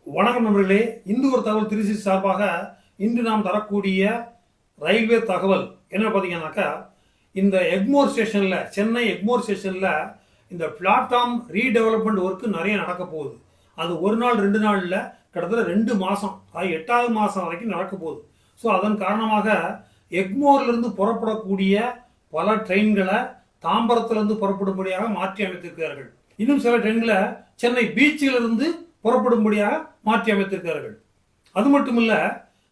வணக்கம் நண்பர்களே. இன்று ஒரு தகவல் திருச்சி சார்பாக இன்று நாம் தரக்கூடிய ரயில்வே தகவல் என்ன பார்த்தீங்கன்னாக்கா, இந்த எக்மோர் ஸ்டேஷனில், சென்னை எக்மோர் ஸ்டேஷனில் இந்த பிளாட்ஃபார்ம் ரீடெவலப்மெண்ட் ஒர்க்கு நிறைய நடக்க போகுது. அது ஒரு நாள் 2 நாளில் கிட்டத்தட்ட 2 மாதம், அது 8வது மாதம் வரைக்கும் நடக்க போகுது. ஸோ அதன் காரணமாக எக்மோர்லேருந்து புறப்படக்கூடிய பல ட்ரெயின்களை தாம்பரத்திலிருந்து புறப்படும்படியாக மாற்றி அமைத்திருக்கிறார்கள். இன்னும் சில ட்ரெயின்களை சென்னை பீச்சிலிருந்து புறப்படும்படியாக மாற்றி அமைத்திருக்கிறார்கள். அது மட்டுமல்ல,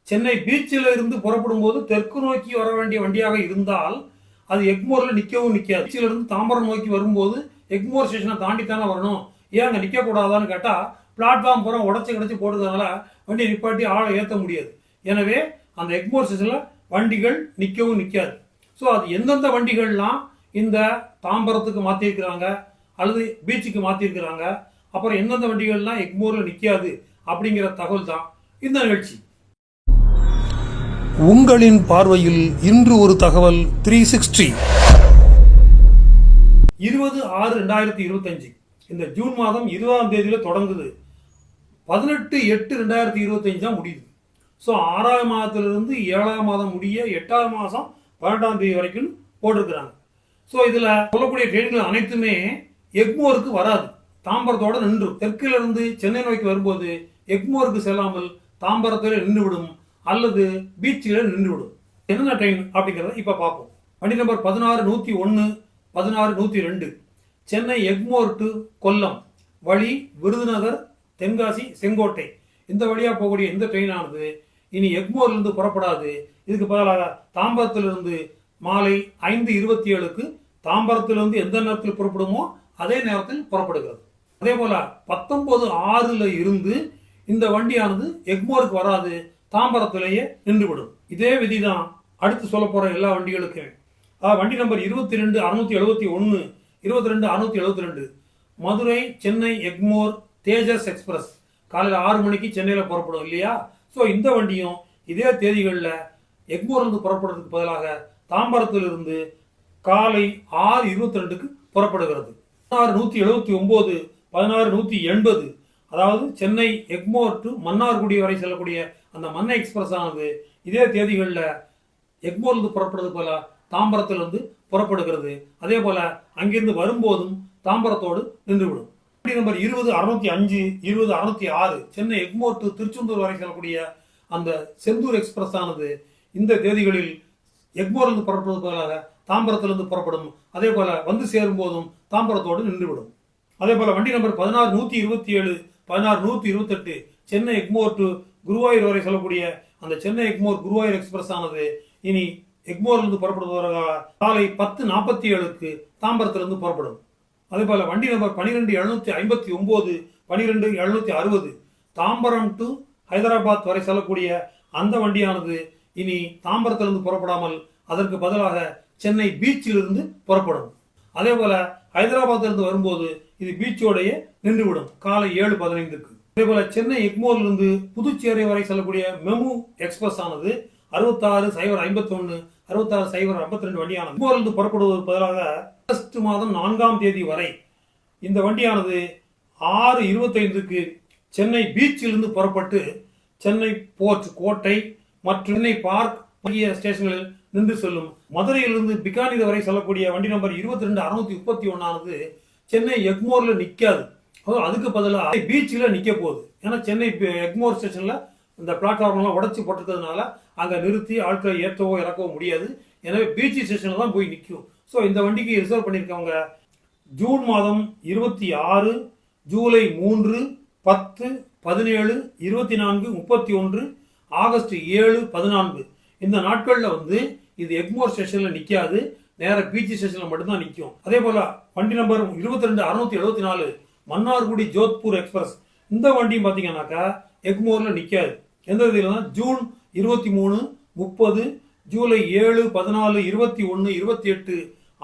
சென்னை பீச்சில் இருந்து புறப்படும் போது தெற்கு நோக்கி வர வேண்டிய வண்டியாக இருந்தால் அது எக்மோரில் நிற்கவும் நிற்காது. பீச்சில் இருந்து தாம்பரம் நோக்கி வரும்போது எக்மோர் ஸ்டேஷனை தாண்டித்தானே வரணும், ஏன் அங்கே நிற்கக்கூடாதான்னு கேட்டால் பிளாட்ஃபார்ம் பூரா உடச்சி போடுறதுனால வண்டியை நிப்பாட்டி ஆளை ஏற்ற முடியாது. எனவே அந்த எக்மோர் ஸ்டேஷனில் வண்டிகள் நிற்கவும் நிற்காது. ஸோ அது எந்தெந்த வண்டிகள்லாம் இந்த தாம்பரத்துக்கு மாற்றிருக்கிறாங்க அல்லது பீச்சுக்கு மாற்றிருக்கிறாங்க, அப்புறம் எந்தெந்த வண்டிகள்லாம் எக்மோரில் நிற்காது அப்படிங்கிற தகவல் தான் இந்த நிகழ்ச்சி. உங்களின் பார்வையில் இன்று ஒரு தகவல் 360 20/6/2025 இந்த ஜூன் மாதம் 20ஆம் தேதியில தொடங்குது. 18/8/2025 தான் முடியுது. ஸோ 6ஆம் மாதத்திலிருந்து 7ஆம் மாதம் முடிய 8ஆம் மாதம் 12ஆம் தேதி வரைக்கும் போட்டிருக்கிறாங்க. ஸோ இதில் சொல்லக்கூடிய ட்ரெயின்கள் அனைத்துமே எக்மோருக்கு வராது, தாம்பரத்தோட நின்று. தெற்கில் இருந்து சென்னை நோக்கி வரும்போது எக்மோருக்கு செல்லாமல் தாம்பரத்தில் நின்றுவிடும் அல்லது பீச்சில் நின்றுவிடும். என்னென்ன ட்ரெயின் அப்படிங்கிறத இப்போ பார்ப்போம். வண்டி நம்பர் 16-101, 16-102 சென்னை எக்மோர் டு கொல்லம் வழி விருதுநகர், தென்காசி, செங்கோட்டை இந்த வழியாக போகக்கூடிய இந்த ட்ரெயினானது இனி எக்மோர்லேருந்து புறப்படாது. இதுக்கு பதிலாக தாம்பரத்திலிருந்து மாலை 5:27க்கு தாம்பரத்திலிருந்து எந்த நேரத்தில் புறப்படுமோ அதே நேரத்தில் புறப்படுகிறது. அதே போல 19/6 இருந்து இந்த வண்டியானது எக்மோருக்கு வராது, தாம்பரத்திலேயே நின்றுவிடும். இதே விதிதான் அடுத்து சொல்ல போற எல்லா வண்டிகளுக்குமே. வண்டி நம்பர் 22-671, 22-672 மதுரை சென்னை எக்மோர் தேஜஸ் எக்ஸ்பிரஸ் காலையில் 6 மணிக்கு சென்னையில் புறப்படும் இல்லையா? ஸோ இந்த வண்டியும் இதே தேதிகளில் எக்மோர்லேருந்து புறப்படுறதுக்கு பதிலாக தாம்பரத்திலிருந்து காலை 6:22க்கு புறப்படுகிறது. 16-179, 16-180 அதாவது சென்னை எக்மோர் டு மன்னார்குடி வரை செல்லக்கூடிய அந்த மன்னை எக்ஸ்பிரஸ் ஆனது இதே தேதிகளில் எக்மோர்லேருந்து புறப்படுறதுக்கு போல தாம்பரத்திலிருந்து புறப்படுகிறது. அதே போல அங்கிருந்து வரும்போதும் தாம்பரத்தோடு நின்றுவிடும். வண்டி நம்பர் 20-605, 20-606 சென்னை எக்மோர் டு திருச்செந்தூர் வரை செல்லக்கூடிய அந்த செந்தூர் எக்ஸ்பிரஸ் ஆனது இந்த தேதிகளில் எக்மோர்லேருந்து புறப்படுறது பதிலாக தாம்பரத்திலிருந்து புறப்படும். அதே போல வந்து சேரும் போதும் தாம்பரத்தோடு நின்றுவிடும். அதே போல வண்டி நம்பர் 16-127, 16-128 சென்னை எக்மோர் டு குருவாயூர் வரை செல்லக்கூடிய அந்த சென்னை எக்மோர் குருவாயூர் எக்ஸ்பிரஸ் ஆனது இனி எக்மோர்லிருந்து புறப்படுவதாக காலை 10:47க்கு தாம்பரத்திலிருந்து புறப்படும். அதே போல வண்டி நம்பர் 12-759, 12-760 தாம்பரம் டு ஹைதராபாத் வரை செல்லக்கூடிய அந்த வண்டியானது இனி தாம்பரத்திலிருந்து புறப்படாமல் அதற்கு பதிலாக சென்னை பீச்சிலிருந்து புறப்படும். அதே போல ஹைதராபாத்திலிருந்து வரும்போது இது பீச்சோடையே நின்றுவிடும் காலை 7:15க்கு. அதே போல சென்னை எக்மோரிலிருந்து புதுச்சேரி வரை செல்லக்கூடிய மெமு எக்ஸ்பிரஸ் ஆனது 66-051, 66-052 வண்டியானது எக்மோரிலிருந்து புறப்படுவதற்கு பதிலாக ஆகஸ்ட் மாதம் 4ஆம் தேதி வரை இந்த வண்டியானது 6:25க்கு சென்னை பீச்சிலிருந்து புறப்பட்டு சென்னை போர்ட், கோட்டை மற்றும் சென்னை பார்க் ஆகிய ஸ்டேஷன்களில் நின்று செல்லும். மதுரையிலிருந்து பிகானீர் வரை செல்லக்கூடிய வண்டி நம்பர் 22-631 ஆனது சென்னை எக்மோர்ல நிற்காது, அதுக்கு பதிலாக பீச்சில் நிற்க போகுது. ஏன்னா சென்னை எக்மோர் ஸ்டேஷன்ல இந்த பிளாட்ஃபார்ம்லாம் உடச்சி போட்டிருக்கிறதுனால அங்கே நிறுத்தி ஆட்களை ஏற்றவோ இறக்கவோ முடியாது. எனவே பீச் ஸ்டேஷனில் தான் போய் நிற்கும். ஸோ இந்த வண்டிக்கு ரிசர்வ் பண்ணியிருக்கவங்க ஜூன் மாதம் 26, ஜூலை 3, 10, 17, 24, 31, ஆகஸ்ட் 7, 14 இந்த நாட்களில் வந்து இது எக்மோர் ஸ்டேஷனில் நிற்காது, நேராக பீச் ஸ்டேஷனில் மட்டும்தான் நிற்கும். அதே போல வண்டி நம்பர் 22-674 மன்னார்குடி ஜோத்பூர் எக்ஸ்பிரஸ் இந்த வண்டியும் பார்த்தீங்கன்னாக்கா எக்மோரில் நிற்காது. எந்த இதில்னா ஜூன் 23, 30, ஜூலை 7, 14, 21, 28,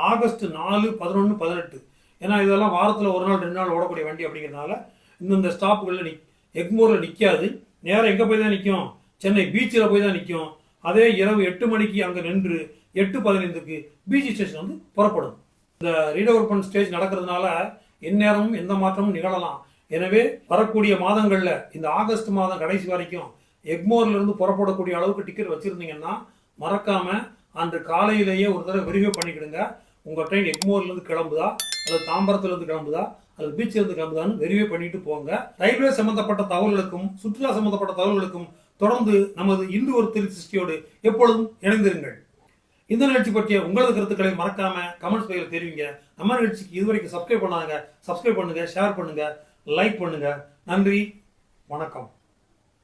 ஆகஸ்ட் 4, 11, 18 ஏன்னா இதெல்லாம் வாரத்தில் 1 நாள் 2 நாள் ஓடக்கூடிய வண்டி அப்படிங்கிறதுனால இந்தந்த ஸ்டாப்புகளில் எக்மோரில் நிற்காது. நேரம் எங்கே போய் தான் நிற்கும்? சென்னை பீச்சில் போய் தான் நிற்கும். அதே இரவு 8 மணிக்கு அங்கே நின்று 8:15க்கு பீச் ஸ்டேஷன் வந்து புறப்படும். இந்த ரீடெவலப்மெண்ட் ஸ்டேஜ் நடக்கிறதுனால எந்நேரமும் எந்த மாற்றமும் நிகழலாம். எனவே வரக்கூடிய மாதங்கள்ல இந்த ஆகஸ்ட் மாதம் கடைசி வரைக்கும் எக்மோர்ல இருந்து புறப்படக்கூடிய அளவுக்கு டிக்கெட் வச்சிருந்தீங்கன்னா மறக்காம அன்று காலையிலேயே ஒரு தடவை வெரிஃபை பண்ணிக்கிடுங்க. உங்க ட்ரெயின் எக்மோர்ல இருந்து கிளம்புதா அல்லது தாம்பரத்துல இருந்து கிளம்புதா அல்லது பீச்சில் இருந்து கிளம்புதான்னு வெரிஃபை பண்ணிட்டு போங்க. ரயில்வே சம்பந்தப்பட்ட தகவல்களுக்கும் சுற்றுலா சம்பந்தப்பட்ட தகவல்களுக்கும் தொடர்ந்து நமது இந்து ஒரு திருச்சியோடு எப்பொழுதும் இணைந்திருங்கள். இந்த நிகழ்ச்சி பற்றிய உங்களது கருத்துக்களை மறக்காம கமெண்ட்ஸ் பகுதியில் தெரிவிங்க. நம்ம நிகழ்ச்சிக்கு இதுவரைக்கும் சப்ஸ்கிரைப் பண்ணாங்க, சப்ஸ்கிரைப் பண்ணுங்க, ஷேர் பண்ணுங்க, லைக் பண்ணுங்க. நன்றி, வணக்கம்.